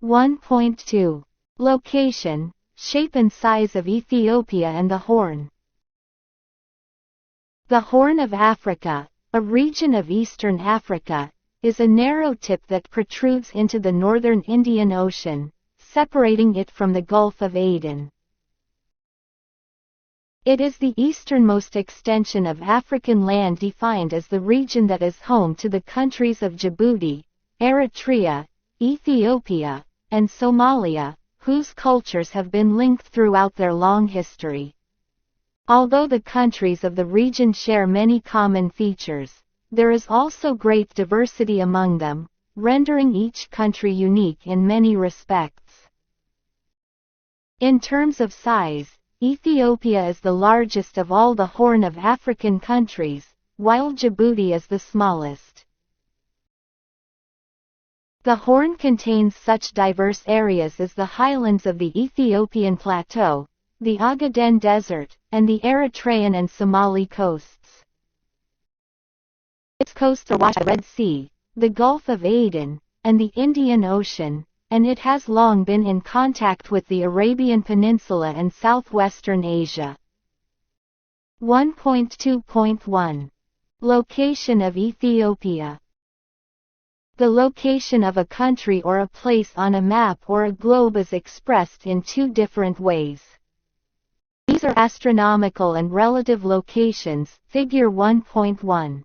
1.2. Location, shape and size of Ethiopia and the Horn. The Horn of Africa, a region of eastern Africa, is a narrow tip that protrudes into the northern Indian Ocean, separating it from the Gulf of Aden. It is the easternmost extension of African land defined as the region that is home to the countries of Djibouti, Eritrea, Ethiopia, and Somalia, whose cultures have been linked throughout their long history. Although the countries of the region share many common features, there is also great diversity among them, rendering each country unique in many respects. In terms of size, Ethiopia is the largest of all the Horn of African countries, while Djibouti is the smallest. The Horn contains such diverse areas as the highlands of the Ethiopian Plateau, the Ogaden Desert, and the Eritrean and Somali coasts. Its coasts are washed by the Red Sea, the Gulf of Aden, and the Indian Ocean, and it has long been in contact with the Arabian Peninsula and southwestern Asia. 1.2.1. Location of Ethiopia. The location of a country or a place on a map or a globe is expressed in two different ways. These are astronomical and relative locations, figure 1.1.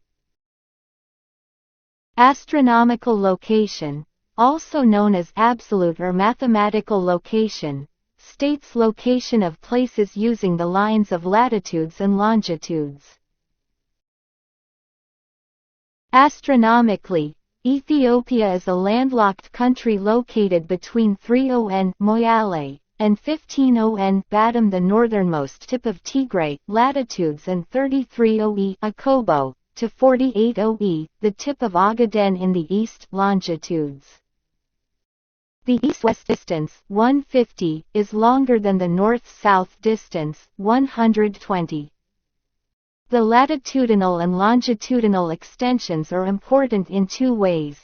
Astronomical location, also known as absolute or mathematical location, states location of places using the lines of latitudes and longitudes. Astronomically, Ethiopia is a landlocked country located between 30 Moyale and 15 Badum, the northernmost tip of Tigray latitudes, and 33 Akobo to 48 the tip of Ogaden in the east longitudes. The east-west distance, 150, is longer than the north-south distance, 120. The latitudinal and longitudinal extensions are important in two ways.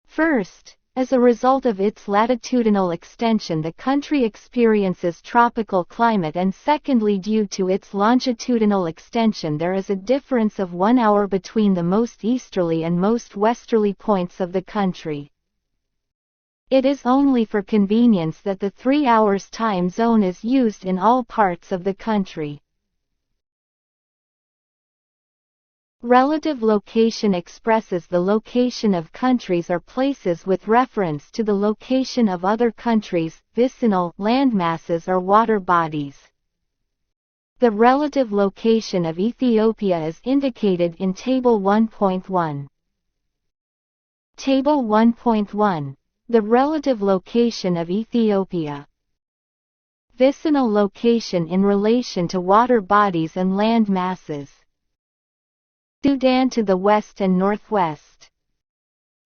First, as a result of its latitudinal extension, the country experiences tropical climate, and secondly, due to its longitudinal extension, there is a difference of 1 hour between the most easterly and most westerly points of the country. It is only for convenience that the 3 hours time zone is used in all parts of the country. Relative location expresses the location of countries or places with reference to the location of other countries, vicinal landmasses or water bodies. The relative location of Ethiopia is indicated in Table 1.1. Table 1.1. The relative location of Ethiopia. Vicinal location in relation to water bodies and land masses. Sudan to the west and northwest.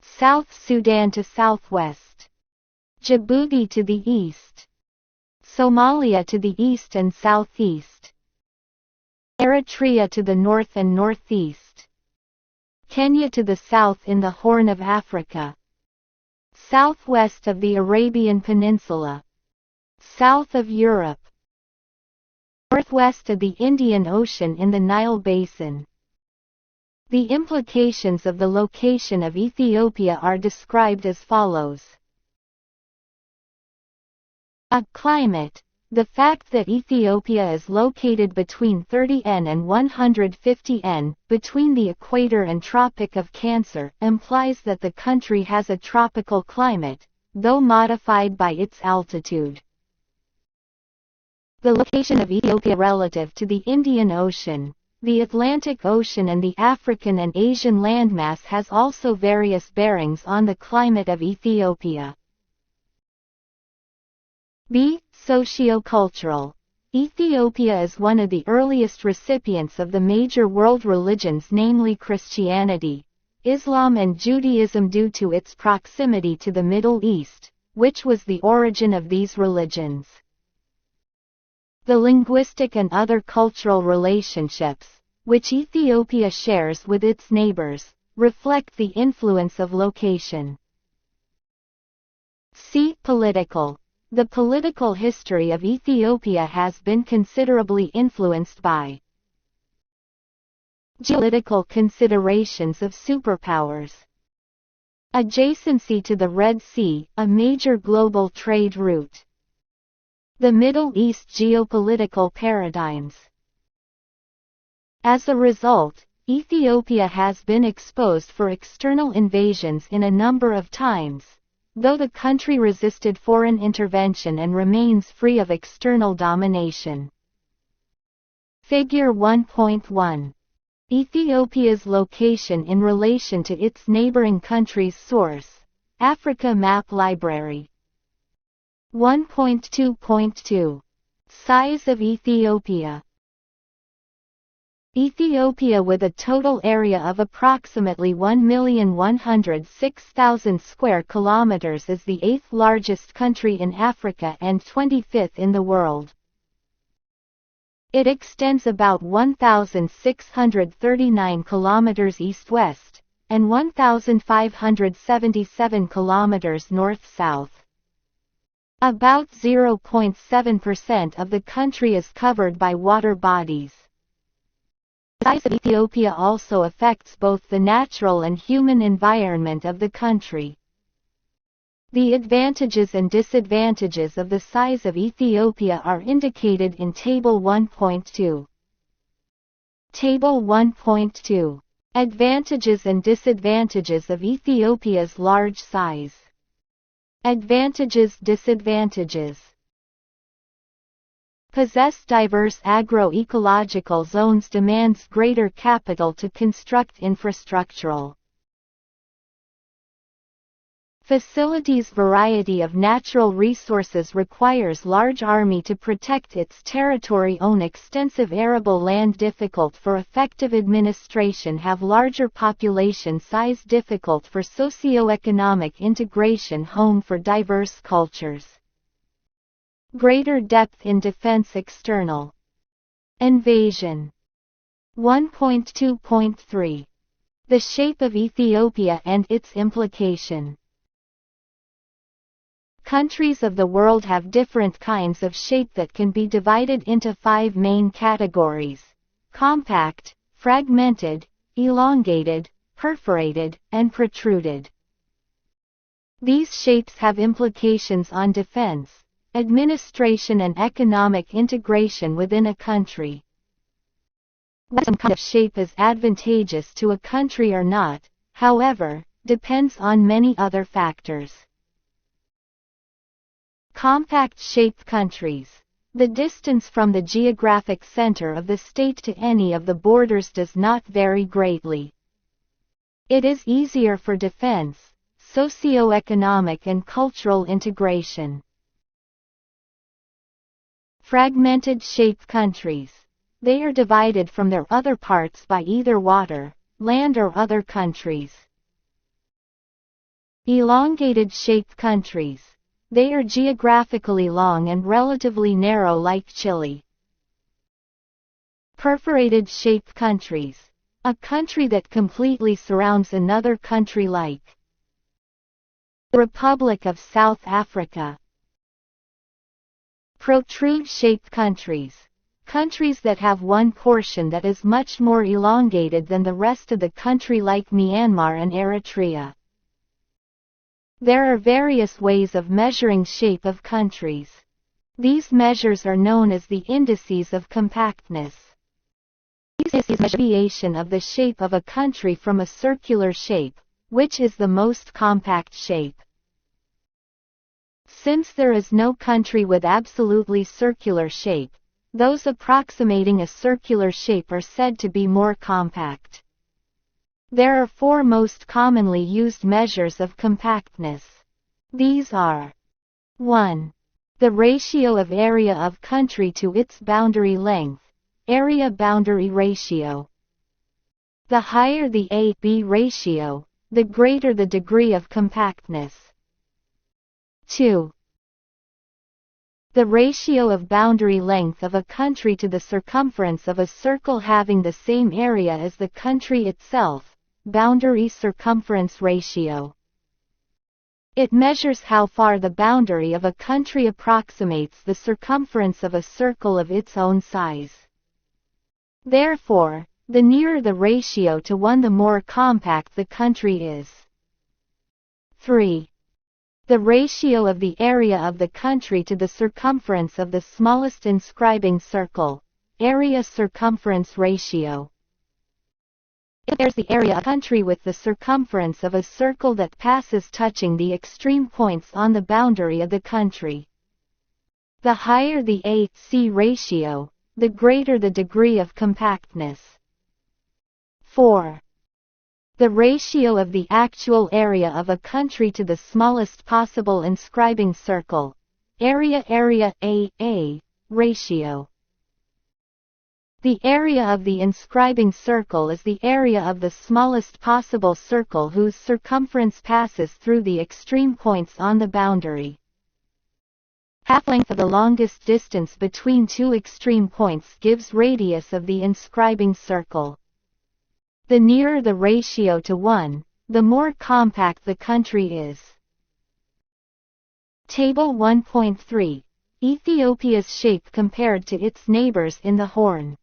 South Sudan to southwest. Djibouti to the east. Somalia to the east and southeast. Eritrea to the north and northeast. Kenya to the south in the Horn of Africa. Southwest of the Arabian Peninsula. South of Europe. Northwest of the Indian Ocean in the Nile Basin. The implications of the location of Ethiopia are described as follows. A. Climate. The fact that Ethiopia is located between 30 N and 150 N, between the equator and Tropic of Cancer, implies that the country has a tropical climate, though modified by its altitude. The location of Ethiopia relative to the Indian Ocean, the Atlantic Ocean and the African and Asian landmass has also various bearings on the climate of Ethiopia. B. Sociocultural. Ethiopia is one of the earliest recipients of the major world religions, namely Christianity, Islam and Judaism, due to its proximity to the Middle East, which was the origin of these religions. The linguistic and other cultural relationships, which Ethiopia shares with its neighbors, reflect the influence of location. C. Political. The political history of Ethiopia has been considerably influenced by geopolitical considerations of superpowers. Adjacency to the Red Sea, a major global trade route. The Middle East geopolitical paradigms. As a result, Ethiopia has been exposed for external invasions in a number of times, though the country resisted foreign intervention and remains free of external domination. Figure 1.1. Ethiopia's location in relation to its neighboring countries. Source: Africa Map Library. 1.2.2. Size of Ethiopia. Ethiopia, with a total area of approximately 1,106,000 square kilometers, is the 8th largest country in Africa and 25th in the world. It extends about 1,639 kilometers east-west, and 1,577 kilometers north-south. About 0.7% of the country is covered by water bodies. The size of Ethiopia also affects both the natural and human environment of the country. The advantages and disadvantages of the size of Ethiopia are indicated in Table 1.2. Table 1.2. Advantages and disadvantages of Ethiopia's large size. Advantages, disadvantages. Possess diverse agro-ecological zones, demands greater capital to construct infrastructural facilities. Variety of natural resources, requires large army to protect its territory. Own extensive arable land, difficult for effective administration. Have larger population size, difficult for socio-economic integration. Home for diverse cultures. Greater depth in defense. External invasion. 1.2.3. The shape of Ethiopia and its implication. Countries of the world have different kinds of shape that can be divided into 5 main categories: compact, fragmented, elongated, perforated, and protruded. These shapes have implications on defense, administration and economic integration within a country. Whether some kind of shape is advantageous to a country or not, however, depends on many other factors. Compact-shaped countries. The distance from the geographic center of the state to any of the borders does not vary greatly. It is easier for defense, socio-economic and cultural integration. Fragmented-shaped countries. They are divided from their other parts by either water, land or other countries. Elongated-shaped countries. They are geographically long and relatively narrow, like Chile. Perforated-shaped countries. A country that completely surrounds another country, like the Republic of South Africa. Protrude-shaped countries. Countries that have one portion that is much more elongated than the rest of the country, like Myanmar and Eritrea. There are various ways of measuring shape of countries. These measures are known as the indices of compactness. These indices measure deviation of the shape of a country from a circular shape, which is the most compact shape. Since there is no country with absolutely circular shape, those approximating a circular shape are said to be more compact. There are 4 most commonly used measures of compactness. These are: 1. The ratio of area of country to its boundary length, area boundary ratio. The higher the A-B ratio, the greater the degree of compactness. 2. The ratio of boundary length of a country to the circumference of a circle having the same area as the country itself, boundary circumference ratio. It measures how far the boundary of a country approximates the circumference of a circle of its own size. Therefore, the nearer the ratio to 1, the more compact the country is. 3. The ratio of the area of the country to the circumference of the smallest inscribing circle, area-circumference ratio. It compares the area of a country with the circumference of a circle that passes touching the extreme points on the boundary of the country. The higher the A-C ratio, the greater the degree of compactness. 4. The ratio of the actual area of a country to the smallest possible inscribing circle, area A ratio. The area of the inscribing circle is the area of the smallest possible circle whose circumference passes through the extreme points on the boundary. Half-length of the longest distance between two extreme points gives radius of the inscribing circle. The nearer the ratio to 1, the more compact the country is. Table 1.3. Ethiopia's shape compared to its neighbors in the Horn.